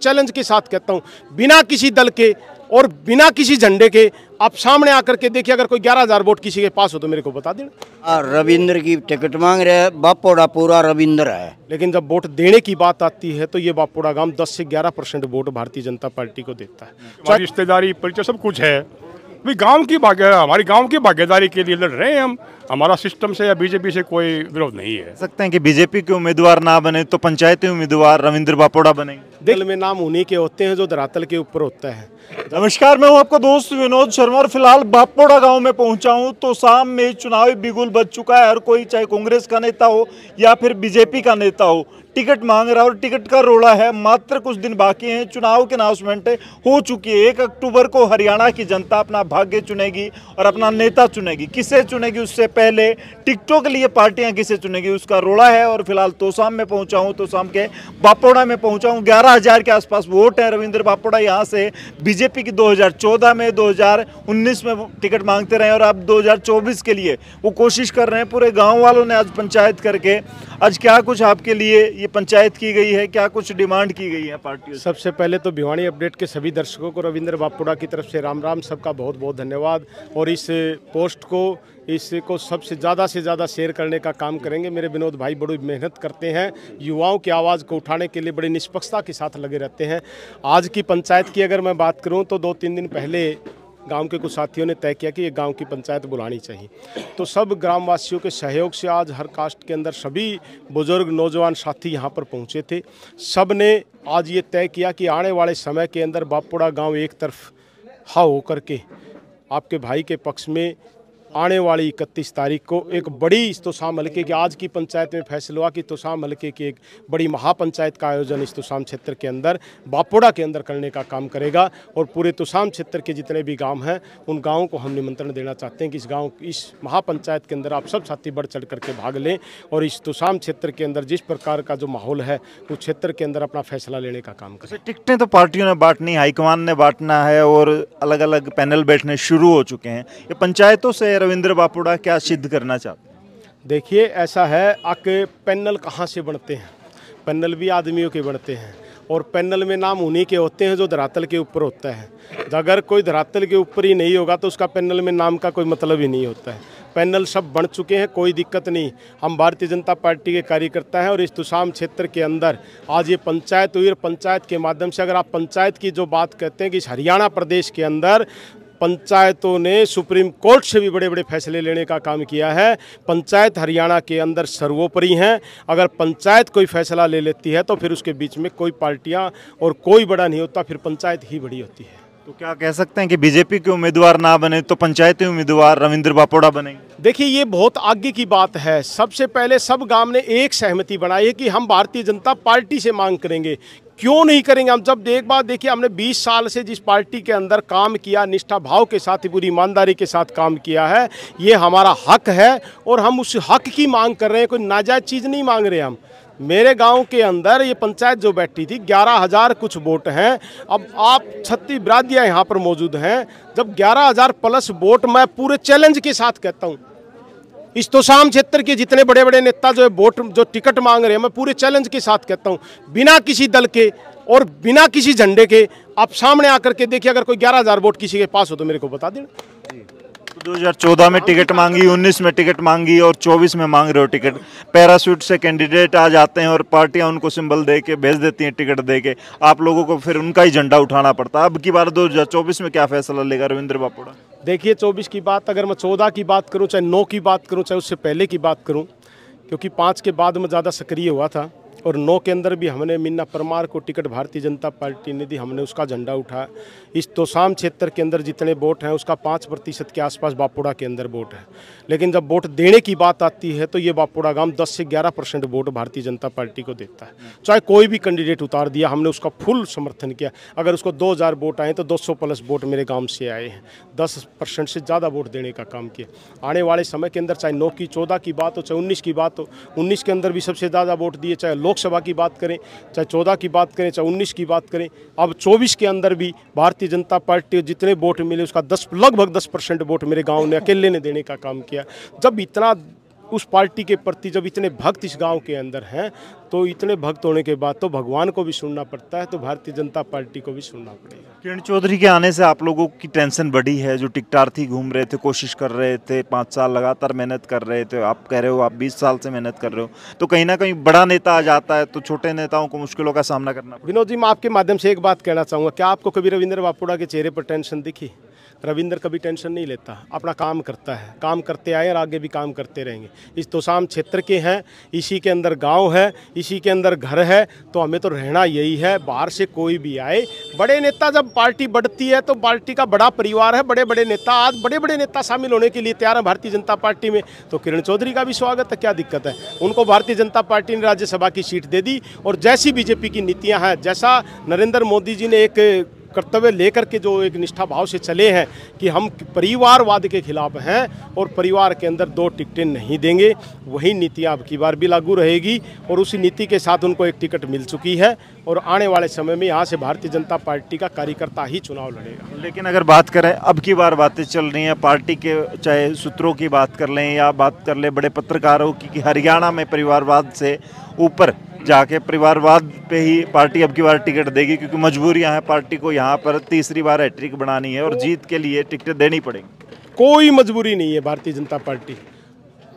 Challenge के साथ कहता हूँ, बिना किसी दल के और बिना किसी झंडे के आप सामने आकर के देखिए, अगर कोई 11,000 वोट किसी के पास हो तो मेरे को बता देना। रविंद्र की टिकट मांग रहे हैं, बापोड़ा पूरा रविंद्र है। लेकिन जब वोट देने की बात आती है तो ये बापोड़ा गांव 10 से 11% वोट भारतीय जनता पार्टी को देता है। हमारी रिश्तेदारी परिचय सब कुछ है, भाई हमारी गांव की भागीदारी के लिए लड़ रहे हैं हम। हमारा सिस्टम से या बीजेपी से कोई विरोध नहीं है। सकते हैं कि बीजेपी के उम्मीदवार ना बने तो पंचायती उम्मीदवार रविंद्र बापोड़ा बनेंगे। दिल में नाम उन्हीं के होते हैं जो धरातल के ऊपर होता है। नमस्कार, मैं हूं आपका दोस्त विनोद शर्मा और फिलहाल बापोड़ा गांव में पहुंचा हूं तो शाम में चुनावी बिगुल बज चुका है। हर कोई, चाहे कांग्रेस का नेता हो या फिर बीजेपी का नेता हो, टिकट मांग रहा है और टिकट का रोड़ा है। मात्र कुछ दिन बाकी हैं, चुनाव की अनाउंसमेंट हो चुकी है। 1 अक्टूबर को हरियाणा की जनता अपना भाग्य चुनेगी और अपना नेता चुनेगी। किसे चुनेगी उससे पहले टिकटों के लिए पार्टियां किसे चुनेगी उसका रोड़ा है। और फिलहाल तोसाम में पहुंचा हूं, तोसाम के बापोड़ा में पहुंचा हूं। 11,000 के आसपास वोट है। रविंद्र बापोड़ा यहाँ से बीजेपी की 2014 में, 2019 में टिकट मांगते रहे और अब 2024 के लिए वो कोशिश कर रहे हैं। पूरे गाँव वालों ने आज पंचायत करके, आज क्या कुछ आपके लिए ये पंचायत की गई है, क्या कुछ डिमांड की गई है पार्टियों से? सबसे पहले तो भिवानी अपडेट के सभी दर्शकों को रविंद्र बापोड़ा की तरफ से राम राम, सबका बहुत बहुत धन्यवाद। और इस पोस्ट को, इसको सबसे ज़्यादा शेयर करने का काम करेंगे। मेरे विनोद भाई बड़ी मेहनत करते हैं, युवाओं की आवाज़ को उठाने के लिए बड़ी निष्पक्षता के साथ लगे रहते हैं। आज की पंचायत की अगर मैं बात करूं तो 2-3 दिन पहले गांव के कुछ साथियों ने तय किया कि ये गांव की पंचायत बुलानी चाहिए। तो सब ग्रामवासियों के सहयोग से आज हर कास्ट के अंदर सभी बुजुर्ग नौजवान साथी यहां पर पहुंचे थे। सब ने आज ये तय किया कि आने वाले समय के अंदर बापोड़ा गांव एक तरफ होकर के आपके भाई के पक्ष में आने वाली 31 तारीख को एक बड़ी तोसाम हल्के की, आज की पंचायत में फैसला हुआ कि तोसाम हल्के की एक बड़ी महापंचायत का आयोजन इस तोसाम क्षेत्र के अंदर बापोड़ा के अंदर करने का काम करेगा। और पूरे तोसाम क्षेत्र के जितने भी गांव हैं उन गांवों को हम निमंत्रण देना चाहते हैं कि इस महापंचायत के अंदर आप सब साथी बढ़ चढ़ करके भाग लें और इस तोसाम क्षेत्र के अंदर जिस प्रकार का जो माहौल है उस क्षेत्र के अंदर अपना फैसला लेने का काम करें। टिकटें तो पार्टियों ने बांटनी, हाईकमान ने बांटना है और अलग अलग पैनल बैठने शुरू हो चुके हैं। ये पंचायतों से रविंद्र बापोड़ा क्या सिद्ध करना चाहते हैं? देखिए, ऐसा है कि पैनल कहाँ से बनते हैं? पैनल भी आदमियों के बनते हैं और पैनल में नाम उन्हीं के होते हैं जो धरातल के ऊपर होता है। अगर कोई धरातल के ऊपर ही नहीं होगा तो उसका पैनल में नाम का कोई मतलब ही नहीं होता है। पैनल सब बन चुके हैं, कोई दिक्कत नहीं। हम भारतीय जनता पार्टी के कार्यकर्ता हैं और इस तोसाम क्षेत्र के अंदर आज ये पंचायत हुई और पंचायत के माध्यम से, अगर आप पंचायत की जो बात कहते हैं कि इस हरियाणा प्रदेश के अंदर पंचायतों ने सुप्रीम कोर्ट से भी बड़े बड़े फैसले लेने का काम किया है। पंचायत हरियाणा के अंदर सर्वोपरि हैं। अगर पंचायत कोई फैसला ले लेती है तो फिर उसके बीच में कोई पार्टियां और कोई बड़ा नहीं होता, फिर पंचायत ही बड़ी होती है। तो क्या कह सकते हैं कि बीजेपी के उम्मीदवार ना बने तो पंचायती उम्मीदवार रविंद्र बापोड़ा बनेंगे? देखिए, ये बहुत आगे की बात है। सबसे पहले सब गांव ने एक सहमति बनाई है कि हम भारतीय जनता पार्टी से मांग करेंगे। क्यों नहीं करेंगे हम? जब एक बात देखिए, हमने 20 साल से जिस पार्टी के अंदर काम किया, निष्ठा भाव के साथ ही पूरी ईमानदारी के साथ काम किया है, ये हमारा हक है और हम उस हक की मांग कर रहे हैं। कोई नाजायज चीज़ नहीं मांग रहे हम। मेरे गांव के अंदर ये पंचायत जो बैठी थी, 11,000 कुछ वोट हैं। अब आप 36 बिरादियाँ यहाँ पर मौजूद हैं। जब 11,000 प्लस वोट, मैं पूरे चैलेंज के साथ कहता हूँ, इस तोसाम क्षेत्र के जितने बड़े बड़े नेता जो वोट, जो टिकट मांग रहे हैं, मैं पूरे चैलेंज के साथ कहता हूँ, बिना किसी दल के और बिना किसी झंडे के आप सामने आकर के देखिए, अगर कोई 11,000 वोट किसी के पास हो तो मेरे को बता देना। 2014 में टिकट मांगी, 19 में टिकट मांगी और 24 में मांग रहे हो टिकट। पैराशूट से कैंडिडेट आ जाते हैं और पार्टियां उनको सिंबल दे के भेज देती हैं, टिकट दे के। आप लोगों को फिर उनका ही झंडा उठाना पड़ता है। अब की बार 2024 में क्या फैसला लेगा रविंद्र बापोड़ा? देखिए, 24 की बात, अगर मैं 14 की बात करूं, चाहे 9 की बात करूं, चाहे उससे पहले की बात करूं, क्योंकि 5 के बाद में ज़्यादा सक्रिय हुआ था और 9 के अंदर भी हमने मीना परमार को टिकट भारतीय जनता पार्टी ने दी, हमने उसका झंडा उठाया। इस तोसाम क्षेत्र के अंदर जितने वोट हैं उसका 5% के आसपास बापोड़ा के अंदर वोट है। लेकिन जब वोट देने की बात आती है तो ये बापोड़ा गांव 10 से 11% वोट भारतीय जनता पार्टी को देता है। चाहे कोई भी कैंडिडेट उतार दिया, हमने उसका फुल समर्थन किया। अगर उसको 2,000 वोट आए तो 200 प्लस वोट मेरे गाँव से आए हैं। 10% से ज़्यादा वोट देने का काम किया। आने वाले समय के अंदर चाहे 9 की 14 की बात हो, चाहे 19 की बात हो, 19 के अंदर भी सबसे ज़्यादा वोट दिए। चाहे लोकसभा की बात करें, चाहे 14 की बात करें, चाहे 19 की बात करें, अब 24 के अंदर भी भारतीय जनता पार्टी जितने वोट मिले उसका लगभग 10% वोट मेरे गांव ने अकेले ने देने का काम किया। जब इतना उस पार्टी के प्रति जब इतने भक्त इस गांव के अंदर हैं, तो इतने भक्त होने के बाद तो भगवान को भी सुनना पड़ता है, तो भारतीय जनता पार्टी को भी सुनना पड़ेगा। किरण चौधरी के आने से आप लोगों की टेंशन बढ़ी है? जो टिकटार्थी घूम रहे थे, कोशिश कर रहे थे, 5 साल लगातार मेहनत कर रहे थे, आप कह रहे हो आप 20 साल से मेहनत कर रहे हो, तो कहीं ना कहीं बड़ा नेता आ जाता है तो छोटे नेताओं को मुश्किलों का सामना करना पड़ता है। विनोद जी, मैं आपके माध्यम से एक बात कहना चाहूँगा, क्या आपको कभी रविंद्र बापोड़ा के चेहरे पर टेंशन दिखी? रविंद्र कभी टेंशन नहीं लेता, अपना काम करता है, काम करते आए और आगे भी काम करते रहेंगे। इस तोसाम क्षेत्र के हैं, इसी के अंदर गांव है, इसी के अंदर घर है, तो हमें तो रहना यही है। बाहर से कोई भी आए, बड़े नेता जब पार्टी बढ़ती है तो पार्टी का बड़ा परिवार है, बड़े बड़े नेता, आज बड़े बड़े नेता शामिल होने के लिए तैयार हैं भारतीय जनता पार्टी में, तो किरण चौधरी का भी स्वागत है, क्या दिक्कत है? उनको भारतीय जनता पार्टी ने राज्यसभा की सीट दे दी, और जैसी बीजेपी की नीतियाँ हैं, जैसा नरेंद्र मोदी जी ने एक कर्तव्य लेकर के जो एक निष्ठा भाव से चले हैं कि हम परिवारवाद के खिलाफ हैं और परिवार के अंदर 2 टिकटें नहीं देंगे, वही नीतियाँ अब की बार भी लागू रहेगी, और उसी नीति के साथ उनको एक टिकट मिल चुकी है, और आने वाले समय में यहाँ से भारतीय जनता पार्टी का कार्यकर्ता ही चुनाव लड़ेगा। लेकिन अगर बात करें, अब की बार बातें चल रही हैं पार्टी के, चाहे सूत्रों की बात कर लें या बात कर लें बड़े पत्रकारों की, कि हरियाणा में परिवारवाद से ऊपर जाके परिवारवाद पे ही पार्टी अब की बार टिकट देगी, क्योंकि मजबूरियां हैं पार्टी को, यहाँ पर तीसरी बार हैट्रिक बनानी है और जीत के लिए टिकट देनी पड़ेगी। कोई मजबूरी नहीं है भारतीय जनता पार्टी।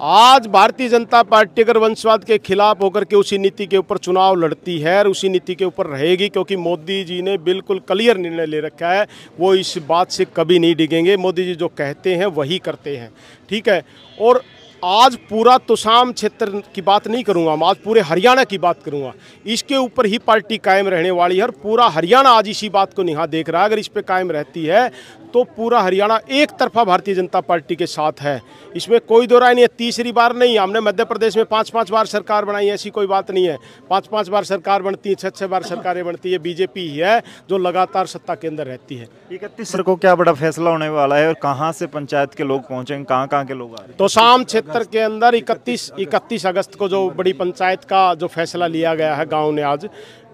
आज भारतीय जनता पार्टी अगर वंशवाद के खिलाफ होकर के उसी नीति के ऊपर चुनाव लड़ती है और उसी नीति के ऊपर रहेगी, क्योंकि मोदी जी ने बिल्कुल क्लियर निर्णय ले रखा है, वो इस बात से कभी नहीं डिगेंगे। मोदी जी जो कहते हैं वही करते हैं, ठीक है। और आज पूरा तोसाम क्षेत्र की बात नहीं करूंगा, मैं आज पूरे हरियाणा की बात करूंगा, इसके ऊपर ही पार्टी कायम रहने वाली है, और पूरा हरियाणा आज इसी बात को निहा देख रहा है। अगर इस पे कायम रहती है तो पूरा हरियाणा एक तरफा भारतीय जनता पार्टी के साथ है, इसमें कोई दो राय नहीं है। तीसरी बार नहीं, हमने मध्य प्रदेश में 5-5 बार सरकार बनाई, ऐसी कोई बात नहीं है। 5-5 बार सरकार बनती है, 6-6 बार सरकारें बनती है, बीजेपी ही है जो लगातार सत्ता के अंदर रहती है। 31 को क्या बड़ा फैसला होने वाला है, और कहाँ से पंचायत के लोग पहुँचेंगे, कहाँ के लोग आ रहे हैं? तोसाम क्षेत्र के अंदर 31 अगस्त को जो बड़ी पंचायत का जो फैसला लिया गया है, गांव ने आज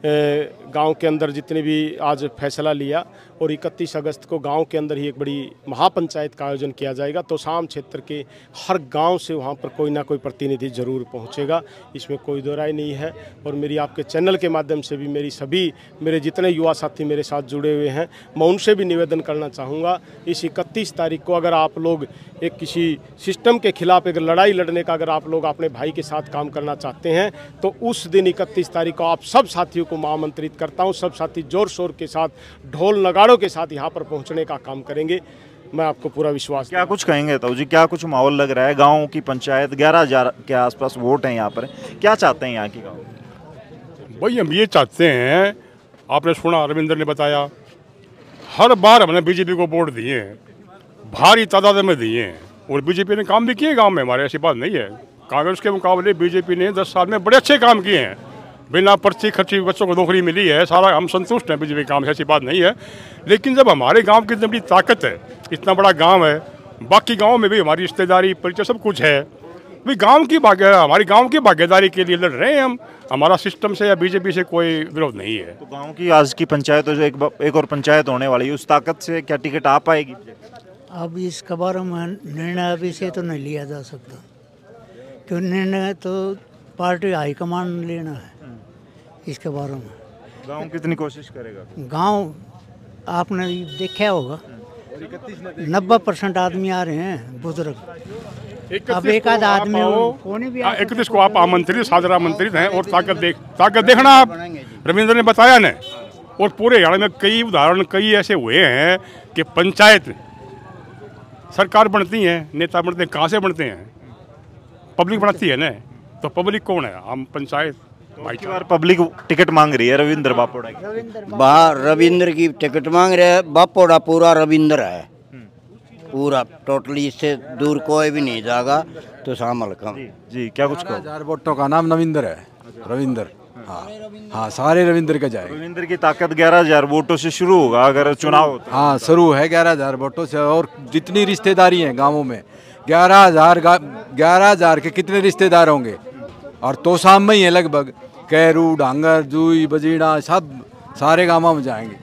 गांव के अंदर जितने भी आज फैसला लिया, और 31 अगस्त को गांव के अंदर ही एक बड़ी महापंचायत का आयोजन किया जाएगा। तोसाम क्षेत्र के हर गांव से वहां पर कोई ना कोई प्रतिनिधि जरूर पहुंचेगा, इसमें कोई दो राय नहीं है। और मेरी आपके चैनल के माध्यम से भी मेरे जितने युवा साथी मेरे साथ जुड़े हुए हैं, मैं उनसे भी निवेदन करना चाहूँगा, इस 31 तारीख को अगर आप लोग एक किसी सिस्टम के खिलाफ एक लड़ाई लड़ने का अगर आप लोग अपने भाई के साथ काम करना चाहते हैं, तो उस दिन 31 तारीख को आप सब साथियों को मैं आमंत्रित करता हूँ। सब साथी जोर शोर के साथ, ढोल नगाड़ों के साथ यहाँ पर पहुँचने का काम करेंगे, मैं आपको पूरा विश्वास। क्या कुछ कहेंगे ताऊ जी, क्या कुछ माहौल लग रहा है? गाँव की पंचायत 11,000 के आसपास वोट हैं यहाँ पर, क्या चाहते हैं यहाँ की गाँव? भाई हम ये चाहते हैं, आपने सुना रविंद्र ने बताया, हर बार हमने बीजेपी को वोट दिए हैं, भारी तादाद में दिए हैं, और बीजेपी ने काम भी किए गांव में हमारे, ऐसी बात नहीं है। कांग्रेस के मुकाबले बीजेपी ने 10 साल में बड़े अच्छे काम किए हैं, बिना पर्ची खर्ची बच्चों को नौकरी मिली है, सारा हम संतुष्ट हैं बीजेपी काम से, ऐसी बात नहीं है। लेकिन जब हमारे गांव की इतनी बड़ी ताकत है, इतना बड़ा गांव है, बाकी गांव में भी हमारी रिश्तेदारी परिचय सब कुछ है, भाई हमारी गांव की भागीदारी के लिए लड़ रहे हैं हम, हमारा सिस्टम से या बीजेपी से कोई विरोध नहीं है। तो गांव की आज की पंचायत जो एक और पंचायत होने वाली है, उस ताकत से क्या टिकट आ पाएगी? अब इसके बारे में निर्णय अभी से तो नहीं लिया जा सकता, क्योंकि निर्णय तो पार्टी हाईकमान ने लेना है इसके बारे में। गांव कितनी कोशिश करेगा? गांव आपने देखा होगा 90% आदमी आ रहे हैं बुजुर्ग, अब एक आध आदमी कोने भी 31 को आप आमंत्रित, सादर आमंत्रित हैं, और ताकत देखना आप, रविंद्र ने बताया ना। और पूरे हरियाणा में कई उदाहरण कई ऐसे हुए हैं कि पंचायत सरकार बनती है, नेता बनते हैं, कहाँ से बनते हैं? पब्लिक बनाती है ना। तो पब्लिक कौन है? हम पंचायत। भाई बार पब्लिक टिकट मांग रही है रविंद्र बापोड़ा की। रविंद्र की टिकट मांग रहे हैं। बापोड़ा पूरा रविंद्र है, पूरा टोटली, इससे दूर कोई भी नहीं जाएगा। तो शामिल कम जी क्या कुछ कहो? 11,000 वोटों का नाम रविंद्र है, रविंद्र। हाँ सारे रविंद्र के जाएंगे। रविंद्र की ताकत 11,000 वोटों से शुरू होगा अगर चुनाव होता है। हाँ शुरू है 11,000 वोटों से, और जितनी रिश्तेदारी हैं गाँवों में 11,000 के कितने रिश्तेदार होंगे, और तोसाम में ही है लगभग, कैरू, डांगर, जूई, बजीड़ा, सब सारे गाँवों में जाएंगे।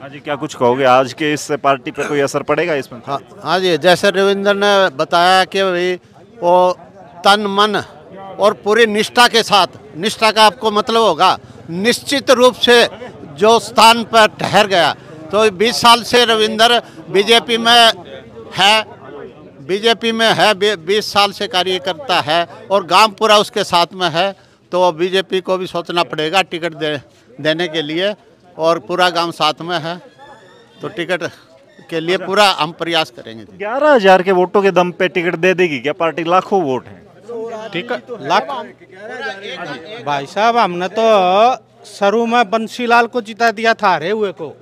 हाँ जी क्या कुछ कहोगे? आज के इस पार्टी पे कोई असर पड़ेगा इसमें? हाँ जी, जैसे रविंद्र ने बताया कि भाई वो तन मन और पूरी निष्ठा के साथ, निष्ठा का आपको मतलब होगा निश्चित रूप से जो स्थान पर ठहर गया। तो 20 साल से रविंदर बीजेपी में है, 20 साल से कार्य करता है और गांव पूरा उसके साथ में है। तो बीजेपी को भी सोचना पड़ेगा टिकट देने के लिए, और पूरा गांव साथ में है तो टिकट के लिए पूरा हम प्रयास करेंगे। 11,000 के वोटों के दम पे टिकट दे देगी क्या पार्टी? लाखों वोट हैं। टिकट लाख भाई साहब, हमने तो शुरू में बंसीलाल को जिता दिया था हारे हुए को।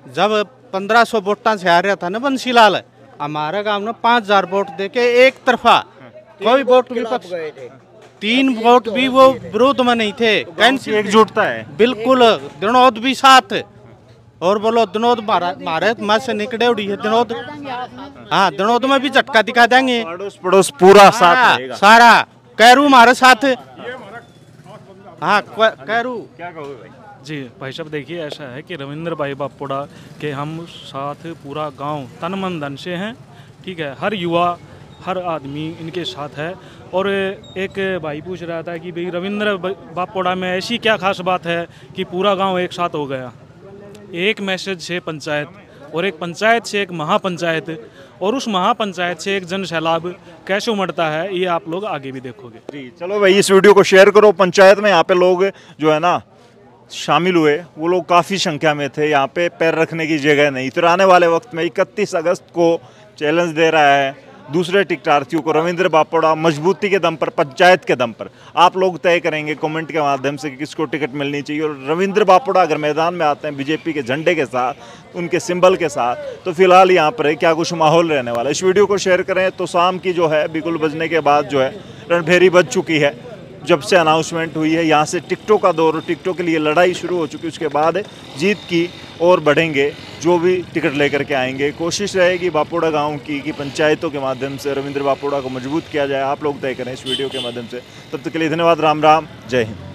जब 1500 वोटा से हार रहा था ना बंसीलाल, हमारे गांव में 5000 वोट देके एक तरफा, कोई वोट विपक्ष, 3 वोट भी वो विरोध में नहीं थे। कैंसिल एकजुटता है बिल्कुल। दिनोद भी साथ, और बोलो दिनोद भारत में से निकले उड़ी है दिनोद। हाँ, दिनोद में भी झटका दिखा देंगे। पड़ोस पूरा साथ रहेगा। सारा कैरू हमारे साथ। हाँ कैरू क्या कहोगे भाई? जी भाई साहब, देखिए ऐसा है कि रविंद्र भाई बापोड़ा के हम साथ पूरा गांव तन मन धन से हैं। ठीक है, हर युवा हर आदमी इनके साथ है। और एक भाई पूछ रहा था कि भाई रविंद्र बापोड़ा में ऐसी क्या खास बात है कि पूरा गांव एक साथ हो गया। एक मैसेज से पंचायत, और एक पंचायत से एक महापंचायत, और उस महापंचायत से एक जन सैलाब कैसे उमड़ता है, ये आप लोग आगे भी देखोगे। जी चलो भाई, इस वीडियो को शेयर करो। पंचायत में यहाँ पे लोग जो है ना शामिल हुए, वो लोग काफ़ी संख्या में थे। यहाँ पे पैर रखने की जगह नहीं। तो आने वाले वक्त में 31 अगस्त को चैलेंज दे रहा है दूसरे टिकटार्थियों को रविंद्र बापोड़ा, मजबूती के दम पर, पंचायत के दम पर। आप लोग तय करेंगे कमेंट के माध्यम से कि किसको टिकट मिलनी चाहिए। और रविंद्र बापोड़ा अगर मैदान में आते हैं बीजेपी के झंडे के साथ, उनके सिंबल के साथ, तो फिलहाल यहाँ पर क्या कुछ माहौल रहने वाला है। इस वीडियो को शेयर करें। तो शाम की जो है बिगुल बजने के बाद जो है रणभेरी बज चुकी है। जब से अनाउंसमेंट हुई है, यहाँ से टिकटों का दौर, टिकटों के लिए लड़ाई शुरू हो चुकी है। उसके बाद जीत की और बढ़ेंगे जो भी टिकट लेकर के आएंगे। कोशिश रहेगी बापोड़ा गांव की कि पंचायतों के माध्यम से रविंद्र बापोड़ा को मजबूत किया जाए। आप लोग तय करें इस वीडियो के माध्यम से। तब तक के लिए धन्यवाद। राम राम, जय हिंद।